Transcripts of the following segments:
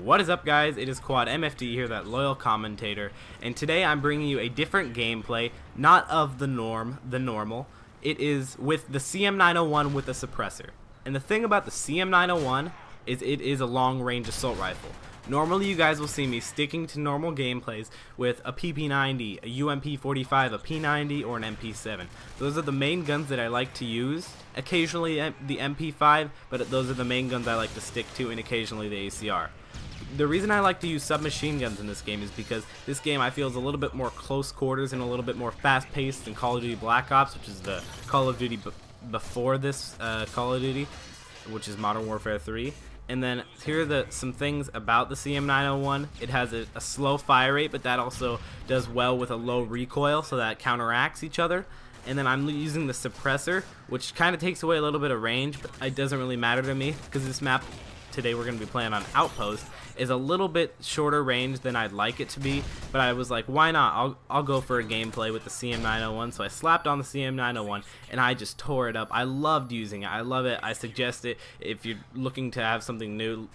What is up, guys? It is Quad MFD here, that loyal commentator, and today I'm bringing you a different gameplay, not of the normal. It is with the CM901 with a suppressor. And the thing about the CM901 is it is a long-range assault rifle. Normally you guys will see me sticking to normal gameplays with a PP90, a UMP45, a P90, or an MP7. Those are the main guns that I like to use. Occasionally the MP5, but those are the main guns I like to stick to, and occasionally the ACR. The reason I like to use submachine guns in this game is because this game I feel is a little bit more close quarters and a little bit more fast-paced than Call of Duty Black Ops, which is the Call of Duty before this Call of Duty, which is Modern Warfare 3. And then here are some things about the CM901. It has a slow fire rate, but that also does well with a low recoil, so that counteracts each other. And then I'm using the suppressor, which kind of takes away a little bit of range, but it doesn't really matter to me because this map today we're going to be playing on Outpost is a little bit shorter range than I'd like it to be, but I was like, why not? I'll go for a gameplay with the CM901. So I slapped on the CM901 and I just tore it up. I loved using it. I love it. I suggest it if you're looking to have something new,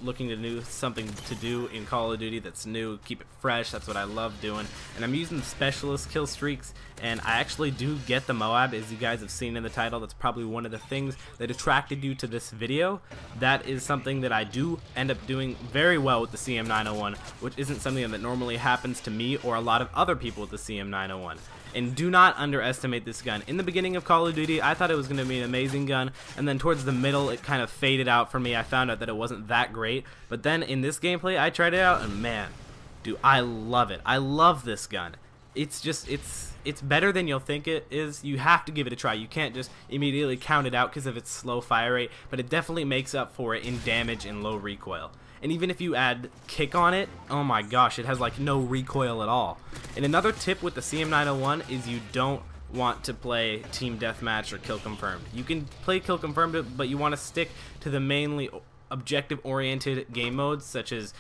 something to do in Call of Duty that's new, keep it fresh. That's what I love doing. And I'm using specialist kill streaks, and I actually do get the MOAB, as you guys have seen in the title. That's probably one of the things that attracted you to this video. That is something that I do end up doing very well with the CM901, which isn't something that normally happens to me or a lot of other people with the CM901. And do not underestimate this gun. In the beginning of Call of Duty, I thought it was going to be an amazing gun, and then towards the middle it kind of faded out for me. I found out that it wasn't that great, but then in this gameplay I tried it out, and man, dude, I love it. I love this gun. It's just, it's better than you'll think it is. You have to give it a try. You can't just immediately count it out because of its slow fire rate, but it definitely makes up for it in damage and low recoil. And even if you add kick on it, oh my gosh, it has like no recoil at all. And another tip with the CM901 is you don't want to play team deathmatch or kill confirmed. You can play kill confirmed, but you want to stick to the mainly objective oriented game modes such as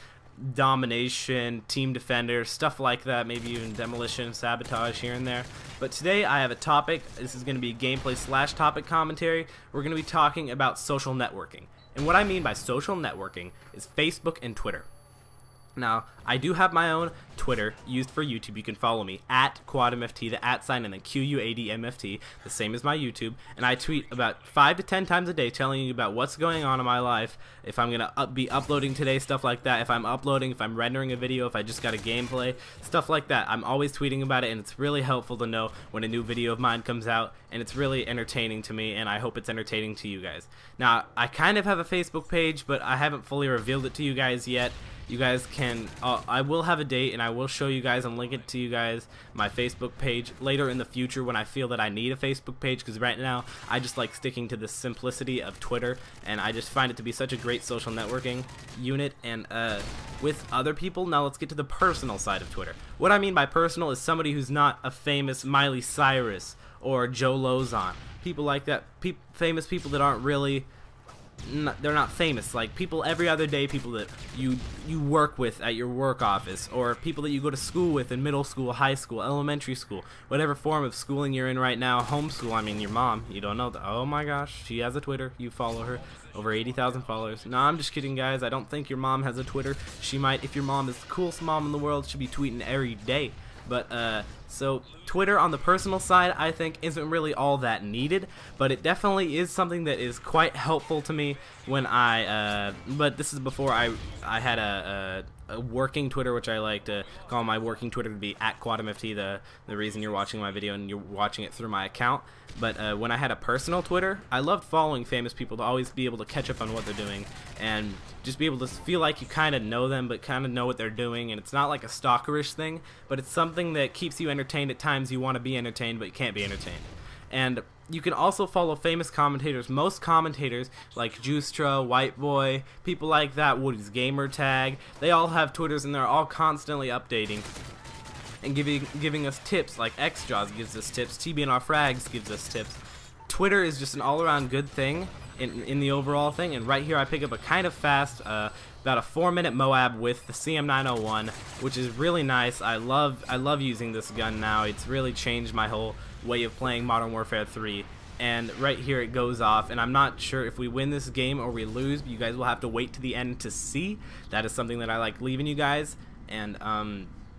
domination, team defender, stuff like that, maybe even demolition, sabotage here and there. But today I have a topic. This is going to be gameplay / topic commentary. We're going to be talking about social networking. And what I mean by social networking is Facebook and Twitter. Now, I do have my own Twitter used for YouTube. You can follow me at QuadMFT, the @ sign, and then QUADMFT, the same as my YouTube. And I tweet about 5 to 10 times a day telling you about what's going on in my life, if I'm going to be uploading today, stuff like that, if I'm uploading, if I'm rendering a video, if I just got a gameplay, stuff like that. I'm always tweeting about it, and it's really helpful to know when a new video of mine comes out, and it's really entertaining to me, and I hope it's entertaining to you guys. Now, I kind of have a Facebook page, but I haven't fully revealed it to you guys yet. You guys can, I will have a date and I will show you guys and link it to you guys, my Facebook page, later in the future when I feel that I need a Facebook page, because right now I just like sticking to the simplicity of Twitter, and I just find it to be such a great social networking unit and with other people. Now let's get to the personal side of Twitter. What I mean by personal is somebody who's not a famous Miley Cyrus or Joe Lozon. People like that, famous people that aren't really, they're not famous, like people every other day, people that you work with at your work office, or people that you go to school with in middle school, high school, elementary school, whatever form of schooling you're in right now. Homeschool, I mean your mom, you don't know that. Oh my gosh, she has a Twitter, you follow her, over 80,000 followers. No, I'm just kidding, guys. I don't think your mom has a Twitter. She might. If your mom is the coolest mom in the world, she'll be tweeting every day. But so Twitter on the personal side, I think, isn't really all that needed, but it definitely is something that is quite helpful to me when but this is before I had a working Twitter, which I like to call my working Twitter to be at QuadMFT, the reason you're watching my video and you're watching it through my account. But when I had a personal Twitter, I loved following famous people to always be able to catch up on what they're doing and just be able to feel like you kind of know them but kind of know what they're doing, and it's not like a stalkerish thing, but it's something that keeps you entertained at times you want to be entertained but you can't be entertained. And you can also follow famous commentators. Most commentators like Justra, White Boy, people like that, Woody's Gamer Tag, they all have Twitters and they're all constantly updating and giving us tips. Like XJaws gives us tips, TBNR Frags gives us tips. Twitter is just an all-around good thing in the overall thing, and right here I pick up a kind of fast, about a 4-minute MOAB with the CM901, which is really nice. I love using this gun now. It's really changed my whole way of playing Modern Warfare 3. and right here it goes off, and I'm not sure if we win this game or we lose, but you guys will have to wait to the end to see. That is something that I like leaving you guys. And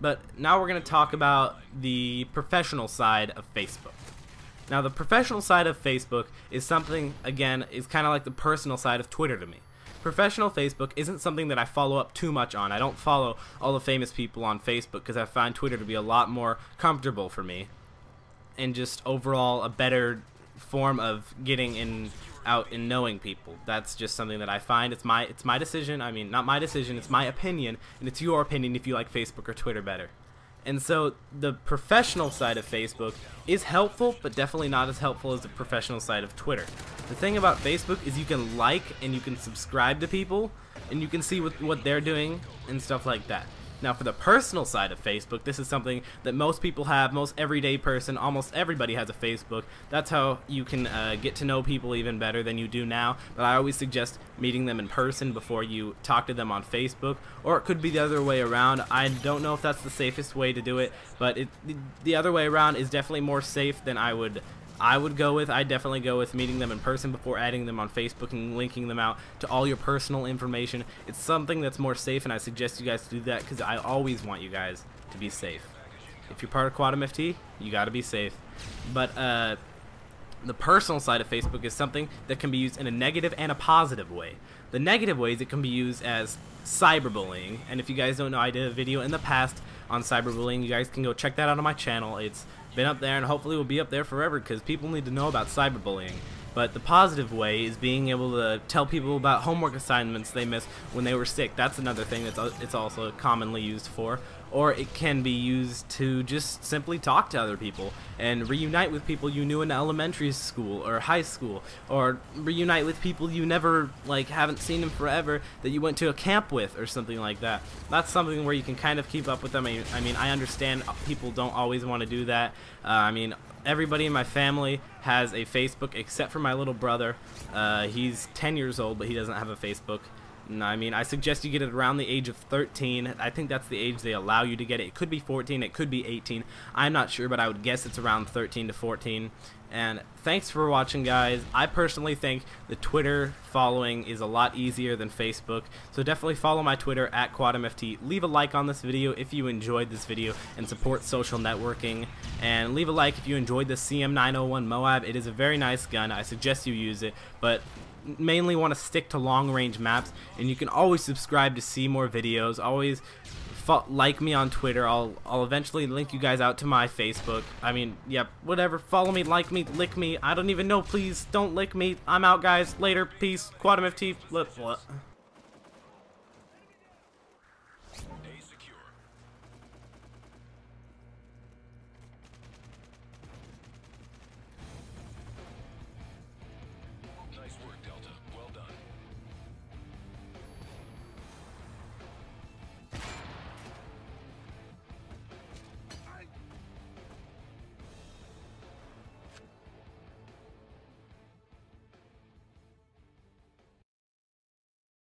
but now we're going to talk about the professional side of Facebook. Now the professional side of Facebook is something, again, is kind of like the personal side of Twitter to me. Professional Facebook isn't something that I follow up too much on. I don't follow all the famous people on Facebook because I find Twitter to be a lot more comfortable for me, and just overall a better form of getting out and knowing people. That's just something that I find. It's my decision. I mean, not my decision, it's my opinion, and it's your opinion if you like Facebook or Twitter better. And so the professional side of Facebook is helpful, but definitely not as helpful as the professional side of Twitter. The thing about Facebook is you can like and you can subscribe to people, and you can see what they're doing and stuff like that. Now for the personal side of Facebook, this is something that most people have, most everyday person, almost everybody has a Facebook. That's how you can get to know people even better than you do now, but I always suggest meeting them in person before you talk to them on Facebook, or it could be the other way around. I don't know if that's the safest way to do it, but the other way around is definitely more safe than I would go with. I definitely go with meeting them in person before adding them on Facebook and linking them out to all your personal information. It's something that's more safe, and I suggest you guys to do that because I always want you guys to be safe. If you're part of Quad MFT, you got to be safe. But the personal side of Facebook is something that can be used in a negative and a positive way. The negative ways it can be used as cyberbullying, and if you guys don't know, I did a video in the past on cyberbullying. You guys can go check that out on my channel. It's been up there and hopefully will be up there forever because people need to know about cyberbullying. But the positive way is being able to tell people about homework assignments they missed when they were sick. That's another thing that's it's also commonly used for. Or it can be used to just simply talk to other people and reunite with people you knew in elementary school or high school, or reunite with people you never haven't seen in forever that you went to a camp with or something like that. That's something where you can kind of keep up with them. I mean, I understand people don't always want to do that. I mean, everybody in my family has a Facebook except for my little brother. He's 10 years old, but he doesn't have a Facebook. I mean, I suggest you get it around the age of 13. I think that's the age they allow you to get it. It could be 14, it could be 18. I'm not sure, but I would guess it's around 13 to 14. And thanks for watching, guys. I personally think the Twitter following is a lot easier than Facebook, so definitely follow my Twitter at QuadMFT. Leave a like on this video if you enjoyed this video and support social networking, and leave a like if you enjoyed the CM901 MOAB. It is a very nice gun. I suggest you use it, but mainly want to stick to long-range maps. And you can always subscribe to see more videos. Always like me on Twitter. I'll eventually link you guys out to my Facebook. I mean, yep, whatever. Follow me, like me, lick me. I don't even know. Please don't lick me. I'm out, guys. Later. Peace. QuadMFT. What? Nice work, Delta. Well done.